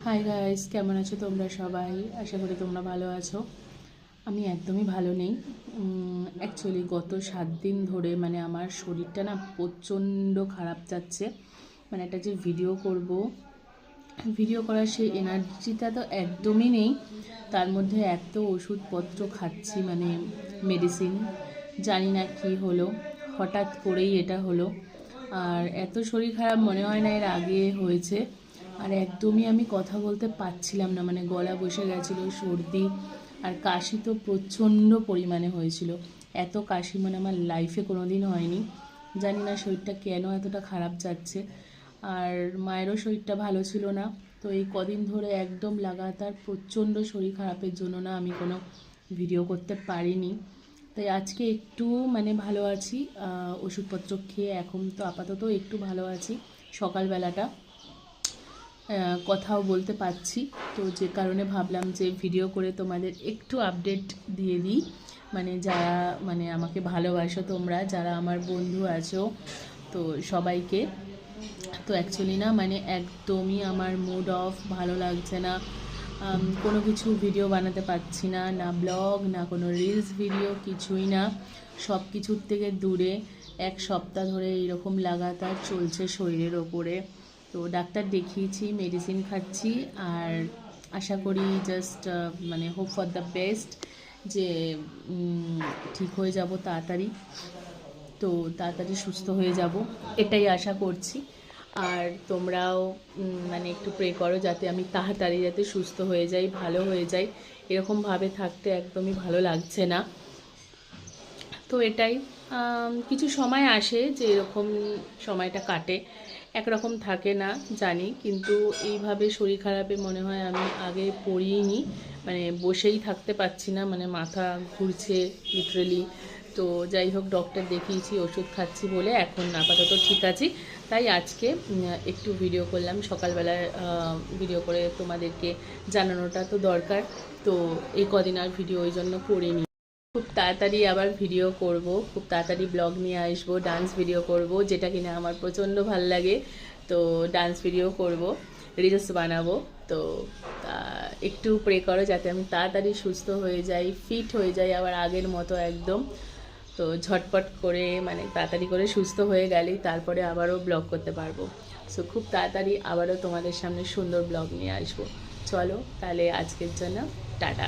Hi guys, কেমন আছো তোমরা সবাই? আশা করি তোমরা ভালো আছো। আমি একদমই ভালো নেই। অ্যাকচুয়ালি গত 7 দিন ধরে মানে আমার শরীরটা না প্রচণ্ড খারাপ যাচ্ছে। মানে একটা যে ভিডিও করার সেই এনার্জিটা তো একদমই নেই। তার মধ্যে এত ওষুধপত্র খাচ্ছি, মানে মেডিসিন, জানি না কি হলো, হঠাৎ করেই এটা হলো। আর এত শরীর খারাপ মনে হয় না এর আগে হয়েছে। আর একদমই আমি কথা বলতে পারছিলাম না, মানে গলা বসে গেছিলো, সর্দি আর কাশি তো প্রচণ্ড পরিমাণে হয়েছিল। এত কাশি মানে আমার লাইফে কোনো দিন হয়নি। জানি না শরীরটা কেন এতটা খারাপ যাচ্ছে। আর মায়েরও শরীরটা ভালো ছিল না। তো এই কদিন ধরে একদম লাগাতার প্রচণ্ড শরীর খারাপের জন্য না আমি কোনো ভিডিও করতে পারিনি। তাই আজকে একটু মানে ভালো আছি, ওষুধপত্র খেয়ে এখন তো আপাতত একটু ভালো আছি। সকালবেলাটা কথাও বলতে পারছি, তো যে কারণে ভাবলাম যে ভিডিও করে তোমাদের একটু আপডেট দিয়ে দিই। মানে যারা মানে আমাকে ভালোবাসো, তোমরা যারা আমার বন্ধু আছো, তো সবাইকে। তো অ্যাকচুয়ালি না মানে একদমই আমার মুড অফ, ভালো লাগছে না। কোনো কিছু ভিডিও বানাতে পারছি না, না ব্লগ, না কোনো রিলস ভিডিও, কিছুই না। সব কিছুর থেকে দূরে 1 সপ্তাহ ধরে এইরকম লাগাতার চলছে শরীরের ওপরে। তো ডাক্তার দেখিয়েছি, মেডিসিন খাচ্ছি, আর আশা করি জাস্ট মানে হোপ ফর দ্য বেস্ট যে ঠিক হয়ে যাব তাড়াতাড়ি। তো তাড়াতাড়ি সুস্থ হয়ে যাব, এটাই আশা করছি। আর তোমরাও মানে একটু প্রে করো যাতে আমি তাড়াতাড়ি যাতে সুস্থ হয়ে যাই, ভালো হয়ে যাই। এরকমভাবে থাকতে একদমই ভালো লাগছে না। তো এটাই, কিছু সময় আসে যে এরকম সময়টা কাটে, একরকম থাকে না জানি, কিন্তু এইভাবে শরীর খারাপে মনে হয় আমি আগে পড়িনি। মানে বসেই থাকতে পারছি না, মানে মাথা ঘুরছে লিটারেলি। তো যাই হোক, ডক্টর দেখিয়েছি, ওষুধ খাচ্ছি বলে এখন আপাতত ঠিক আছি। তাই আজকে একটু ভিডিও করলাম সকালবেলায়, ভিডিও করে তোমাদেরকে জানানোটা তো দরকার। তো এই কদিন আর ভিডিও ওই জন্য করিনি। খুব তাড়াতাড়ি আবার ভিডিও করব, খুব তাড়াতাড়ি ব্লগ নিয়ে আসবো, ডান্স ভিডিও করব, যেটা কিনা আমার প্রচণ্ড ভাল লাগে। তো ডান্স ভিডিও করব, রিলস বানাবো। তো একটু প্রে করো যাতে আমি তাড়াতাড়ি সুস্থ হয়ে যাই, ফিট হয়ে যাই আবার আগের মতো একদম। তো ঝটপট করে মানে তাড়াতাড়ি করে সুস্থ হয়ে গেলেই তারপরে আবারও ব্লগ করতে পারবো। সো খুব তাড়াতাড়ি আবারও তোমাদের সামনে সুন্দর ব্লগ নিয়ে আসবো। চলো তাহলে আজকের জন্য টাটা।